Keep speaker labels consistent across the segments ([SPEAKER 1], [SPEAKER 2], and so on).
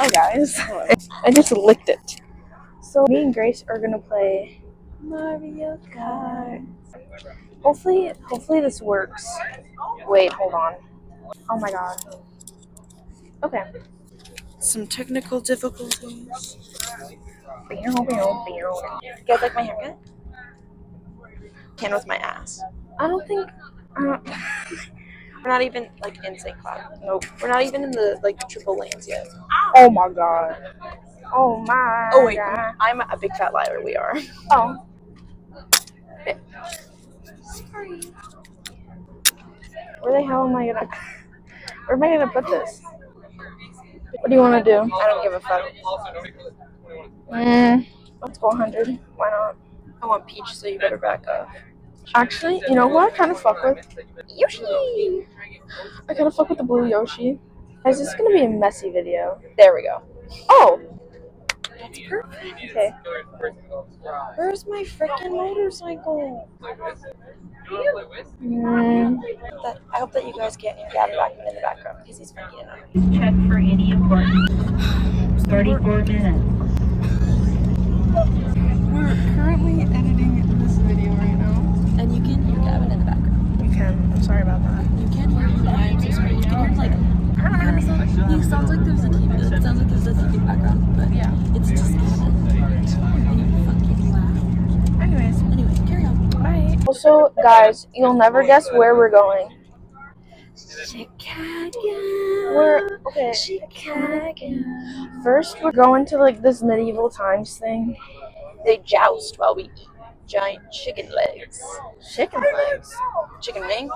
[SPEAKER 1] Oh, guys. I just licked it. So me and Grace are gonna play Mario Kart. Hopefully this works. Wait, hold on. Oh my god. Okay. Some technical difficulties. You guys like my haircut? Can with my ass. I don't think. We're not even like in St. Cloud. Nope. We're not even in the like triple lanes yet. Oh my god. Oh my. Oh wait, god. I'm a big fat liar. We are. Oh. Sorry. Where the hell am I gonna? Where am I gonna put this? What do you want to do? I don't give a fuck. Let's go 100. Why not? I want Peach, so you better back up. Actually, you know who I kind of fuck with? Yoshi! I kind of fuck with the blue Yoshi. Is this gonna be a messy video? There we go. Oh! That's perfect. Okay. Where's my freaking motorcycle? I hope that you guys can't hear Gavin Backman in the background because he's freaking out.
[SPEAKER 2] Check for any important. 34 minutes.
[SPEAKER 1] We're currently editing this video right now.
[SPEAKER 3] And you can hear Gavin in the background.
[SPEAKER 1] You can. I'm sorry about that.
[SPEAKER 3] You can hear him. I'm so sorry. You can hear him like. He sounds like there's a TV. It sounds like there's a TV in the background, but yeah, it's just Gavin. And you fucking laugh. Anyways, carry on.
[SPEAKER 1] Bye. Also, guys, you'll never guess where we're going.
[SPEAKER 3] Chicago.
[SPEAKER 1] Okay.
[SPEAKER 3] Chicago.
[SPEAKER 1] First, we're going to like this medieval times thing.
[SPEAKER 3] They joust while we eat giant chicken legs.
[SPEAKER 1] Chicken legs.
[SPEAKER 3] Chicken wing?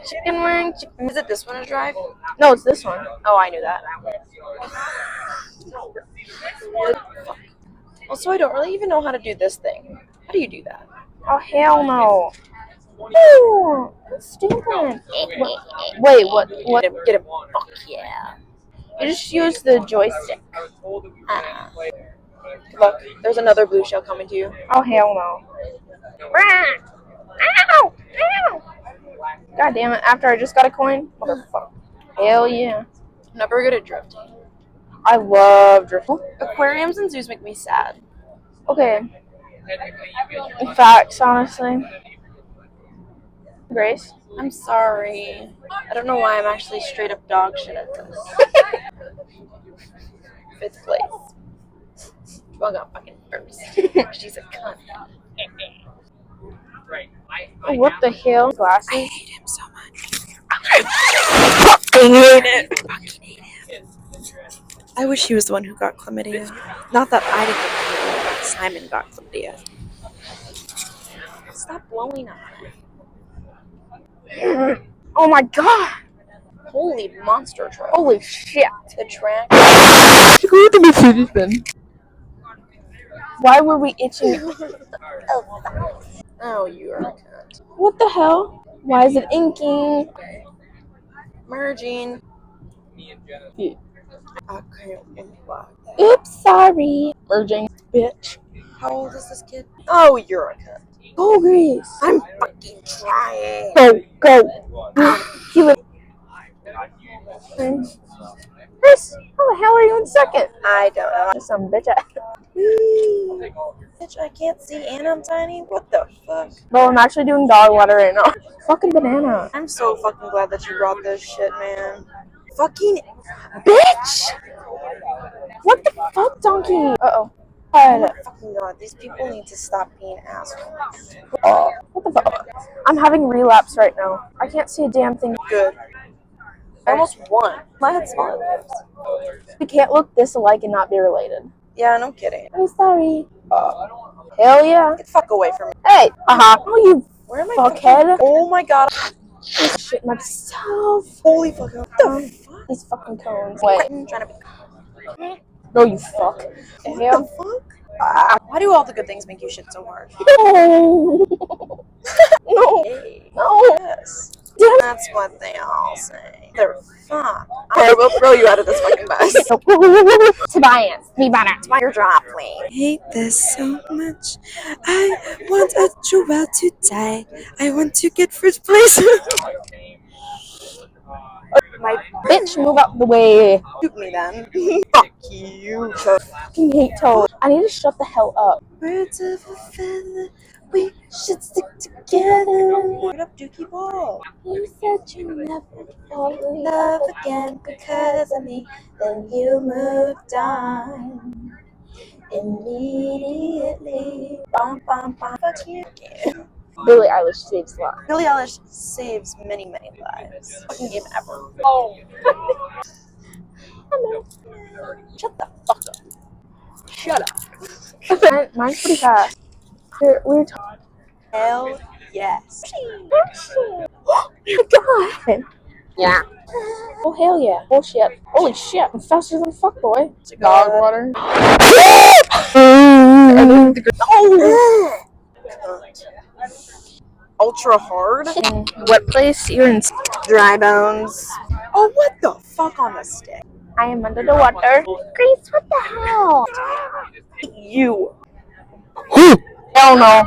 [SPEAKER 1] Chicken wing.
[SPEAKER 3] Is it this one to drive?
[SPEAKER 1] No, it's this one.
[SPEAKER 3] Oh, I knew that. Also, I don't really even know how to do this thing. How do you do that?
[SPEAKER 1] Oh, hell no. Ooh, that's stupid. Wait, what?
[SPEAKER 3] Get him. Fuck yeah.
[SPEAKER 1] You just use the joystick.
[SPEAKER 3] Good luck. There's another blue shell coming to you.
[SPEAKER 1] Oh, hell no. Ow! Ow! God damn it, after I just got a coin? Motherfucker. Hell yeah.
[SPEAKER 3] I'm never good at drifting.
[SPEAKER 1] I love drifting.
[SPEAKER 3] Aquariums and zoos make me sad.
[SPEAKER 1] Okay. Facts, honestly. Grace?
[SPEAKER 3] I'm sorry. I don't know why I'm actually straight up dog shit at this. 5th place. Well, got fucking first. She's a cunt.
[SPEAKER 1] Oh, what the hell? Glasses?
[SPEAKER 3] I hate him so much. I fucking hate him. I wish he was the one who got chlamydia. Not that I didn't get chlamydia, Simon got chlamydia. Stop blowing up.
[SPEAKER 1] Oh my god!
[SPEAKER 3] Holy monster truck.
[SPEAKER 1] Holy shit!
[SPEAKER 3] The track.
[SPEAKER 1] Why were we itching?
[SPEAKER 3] Oh, you are a cunt.
[SPEAKER 1] What the hell? Why is it inking?
[SPEAKER 3] Merging. Okay, block that.
[SPEAKER 1] Oops, sorry. Merging, bitch.
[SPEAKER 3] How old is this kid? Oh, you're a cunt.
[SPEAKER 1] Go, Grace.
[SPEAKER 3] I'm fucking trying.
[SPEAKER 1] Go. Chris, how the hell are you in second?
[SPEAKER 3] I don't know.
[SPEAKER 1] Some bitch.
[SPEAKER 3] Bitch, I can't see and I'm tiny? What the fuck?
[SPEAKER 1] Bro, I'm actually doing dog water right now. Fucking banana.
[SPEAKER 3] I'm so fucking glad that you brought this shit, man. Fucking bitch!
[SPEAKER 1] What the fuck, donkey? Uh-oh.
[SPEAKER 3] Oh my fucking god, these people need to stop being assholes.
[SPEAKER 1] Oh, what the fuck? I'm having relapse right now. I can't see a damn thing.
[SPEAKER 3] Good. I almost won. I had smaller lips.
[SPEAKER 1] We can't look this alike and not be related.
[SPEAKER 3] Yeah, no kidding.
[SPEAKER 1] I'm sorry. Hell yeah.
[SPEAKER 3] Get the fuck away from me.
[SPEAKER 1] Hey! Oh, you
[SPEAKER 3] Where am I
[SPEAKER 1] fuckhead.
[SPEAKER 3] Oh my god.
[SPEAKER 1] I shit myself.
[SPEAKER 3] Holy fuck. What the fuck?
[SPEAKER 1] These fucking cones. Wait.
[SPEAKER 3] I'm trying to be...
[SPEAKER 1] No, you fuck.
[SPEAKER 3] What the fuck? Why do all the good things make you shit so hard?
[SPEAKER 1] No. No.
[SPEAKER 3] Hey.
[SPEAKER 1] No.
[SPEAKER 3] Yes. That's what they all say. They're fuck. I will throw you out of this fucking bus.
[SPEAKER 1] Tobias, me better.
[SPEAKER 3] Your drop, please. I hate this so much. I want a Joel to die. I want to get first place.
[SPEAKER 1] My bitch, move out the way.
[SPEAKER 4] Shoot me then. Fuck you.
[SPEAKER 1] I fucking hate Toad. I need to shut the hell up.
[SPEAKER 4] Birds of a feather, we should stick together. Get up, Dookie Ball.
[SPEAKER 1] You said you never fall in love again because of me. Then you moved on immediately. Bum, bum, bum.
[SPEAKER 4] Fuck you.
[SPEAKER 1] Billie Eilish saves lives.
[SPEAKER 4] Billie Eilish saves many, many lives. Fucking game ever.
[SPEAKER 1] Oh.
[SPEAKER 4] Shut the fuck up. Shut up.
[SPEAKER 1] Mine's pretty fast. We're talking.
[SPEAKER 4] Hell yes.
[SPEAKER 1] Oh my god. Yeah. Oh hell yeah. Oh shit. Holy shit. I'm faster than fuck boy. Dog water.
[SPEAKER 4] Oh! Ultra hard.
[SPEAKER 1] What place? You're in.
[SPEAKER 4] Dry bones. Oh, what the fuck on the stick?
[SPEAKER 1] I am under the water. Grace, what the hell?
[SPEAKER 4] You.
[SPEAKER 1] Hell no.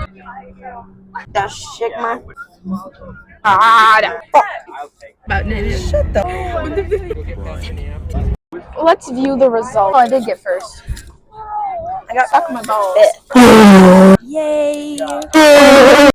[SPEAKER 4] That shit, my.
[SPEAKER 1] Fuck.
[SPEAKER 4] Shut the.
[SPEAKER 1] Let's view the result. Oh, I did get first.
[SPEAKER 4] I got
[SPEAKER 1] Suck my balls.
[SPEAKER 4] fifth. Yay.